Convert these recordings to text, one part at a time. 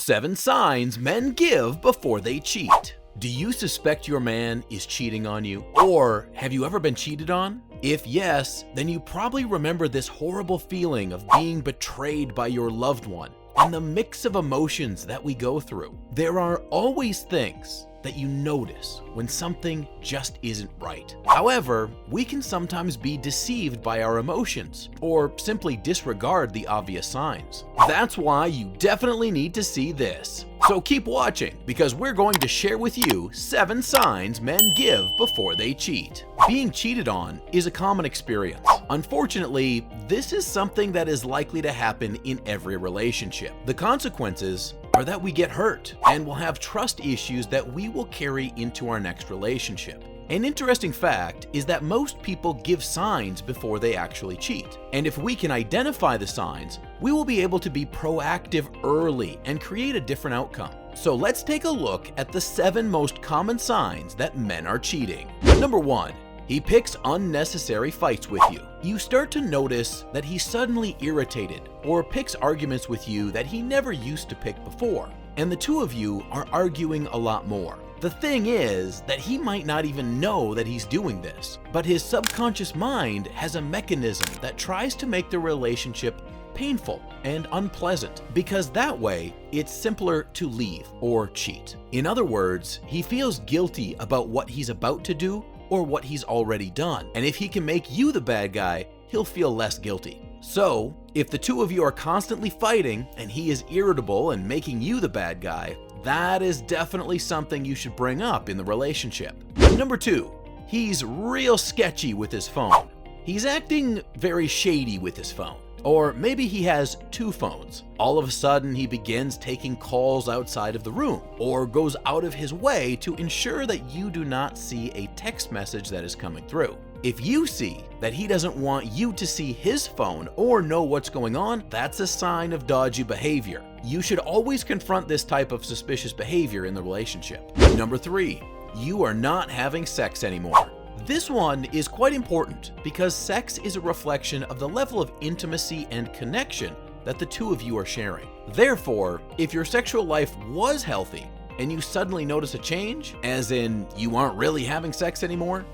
7 signs men give before they cheat. Do you suspect your man is cheating on you? Or have you ever been cheated on? If yes, then you probably remember this horrible feeling of being betrayed by your loved one and the mix of emotions that we go through. There are always things that you notice when something just isn't right. However, we can sometimes be deceived by our emotions or simply disregard the obvious signs. That's why you definitely need to see this. So keep watching, because we're going to share with you 7 signs men give before they cheat. Being cheated on is a common experience. Unfortunately, this is something that is likely to happen in every relationship. The consequences are that we get hurt and will have trust issues that we will carry into our next relationship. An interesting fact is that most people give signs before they actually cheat. And if we can identify the signs, we will be able to be proactive early and create a different outcome. So let's take a look at the 7 most common signs that men are cheating. Number 1. He picks unnecessary fights with you. You start to notice that he's suddenly irritated or picks arguments with you that he never used to pick before, and the two of you are arguing a lot more. The thing is that he might not even know that he's doing this, but his subconscious mind has a mechanism that tries to make the relationship painful and unpleasant, because that way it's simpler to leave or cheat. In other words, he feels guilty about what he's about to do or what he's already done, and if he can make you the bad guy, he'll feel less guilty. So, if the two of you are constantly fighting and he is irritable and making you the bad guy, that is definitely something you should bring up in the relationship. Number 2, he's real sketchy with his phone. He's acting very shady with his phone. Or maybe he has 2 phones. All of a sudden, he begins taking calls outside of the room, or goes out of his way to ensure that you do not see a text message that is coming through. If you see that he doesn't want you to see his phone or know what's going on, that's a sign of dodgy behavior. You should always confront this type of suspicious behavior in the relationship. Number 3, you are not having sex anymore. This one is quite important because sex is a reflection of the level of intimacy and connection that the two of you are sharing. Therefore, if your sexual life was healthy and you suddenly notice a change, as in you aren't really having sex anymore,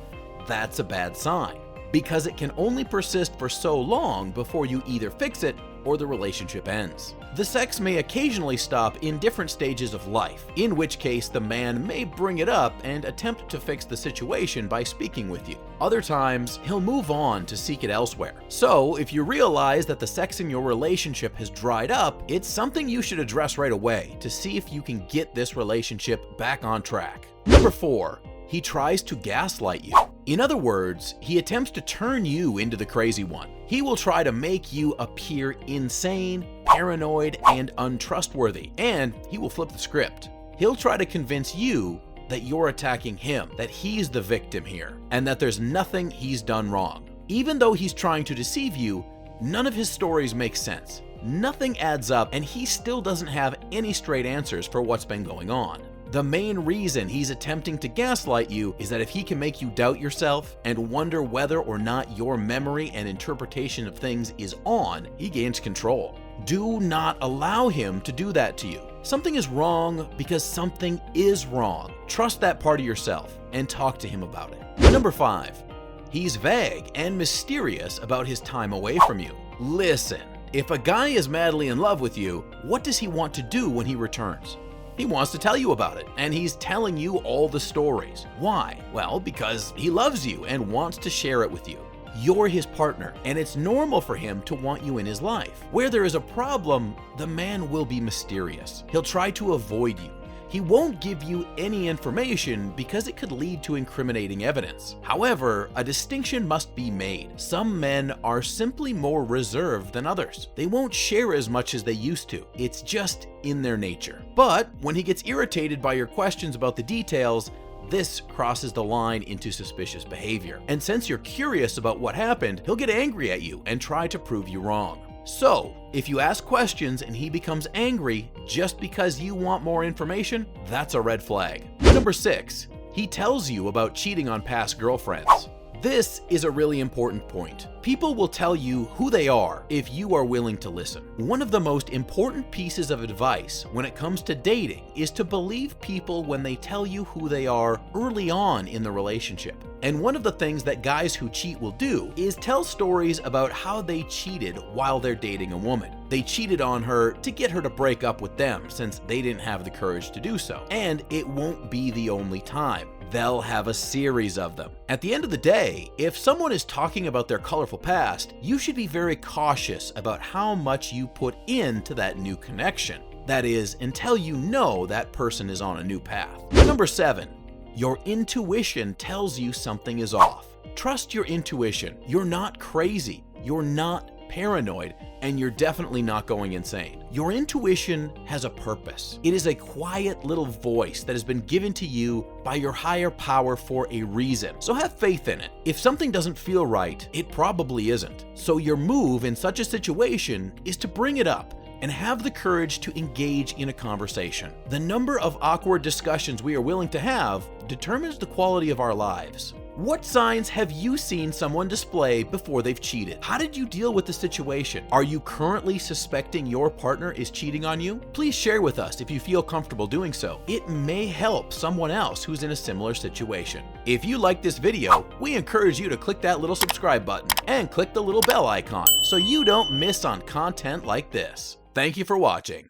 that's a bad sign, because it can only persist for so long before you either fix it or the relationship ends. The sex may occasionally stop in different stages of life, in which case the man may bring it up and attempt to fix the situation by speaking with you. Other times, he'll move on to seek it elsewhere. So, if you realize that the sex in your relationship has dried up, it's something you should address right away to see if you can get this relationship back on track. Number 4, he tries to gaslight you. In other words, he attempts to turn you into the crazy one. He will try to make you appear insane, paranoid, and untrustworthy, and he will flip the script. He'll try to convince you that you're attacking him, that he's the victim here, and that there's nothing he's done wrong. Even though he's trying to deceive you, none of his stories make sense. Nothing adds up, and he still doesn't have any straight answers for what's been going on. The main reason he's attempting to gaslight you is that if he can make you doubt yourself and wonder whether or not your memory and interpretation of things is on, he gains control. Do not allow him to do that to you. Something is wrong because something is wrong. Trust that part of yourself and talk to him about it. Number 5, he's vague and mysterious about his time away from you. Listen, if a guy is madly in love with you, what does he want to do when he returns? He wants to tell you about it, and he's telling you all the stories. Why? Well, because he loves you and wants to share it with you. You're his partner, and it's normal for him to want you in his life. Where there is a problem, the man will be mysterious. He'll try to avoid you. He won't give you any information because it could lead to incriminating evidence. However, a distinction must be made. Some men are simply more reserved than others. They won't share as much as they used to. It's just in their nature. But when he gets irritated by your questions about the details, this crosses the line into suspicious behavior. And since you're curious about what happened, he'll get angry at you and try to prove you wrong. So, if you ask questions and he becomes angry just because you want more information, that's a red flag. Number 6, he tells you about cheating on past girlfriends. This is a really important point. People will tell you who they are if you are willing to listen. One of the most important pieces of advice when it comes to dating is to believe people when they tell you who they are early on in the relationship. And one of the things that guys who cheat will do is tell stories about how they cheated while they're dating a woman. They cheated on her to get her to break up with them since they didn't have the courage to do so. And it won't be the only time. They'll have a series of them. At the end of the day, if someone is talking about their colorful past, you should be very cautious about how much you put into that new connection. That is, until you know that person is on a new path. Number 7, your intuition tells you something is off. Trust your intuition. You're not crazy. You're not paranoid, and you're definitely not going insane. Your intuition has a purpose. It is a quiet little voice that has been given to you by your higher power for a reason. So have faith in it. If something doesn't feel right, it probably isn't. So your move in such a situation is to bring it up and have the courage to engage in a conversation. The number of awkward discussions we are willing to have determines the quality of our lives. What signs have you seen someone display before they've cheated? How did you deal with the situation? Are you currently suspecting your partner is cheating on you? Please share with us if you feel comfortable doing so. It may help someone else who's in a similar situation. If you like this video, we encourage you to click that little subscribe button and click the little bell icon so you don't miss on content like this. Thank you for watching.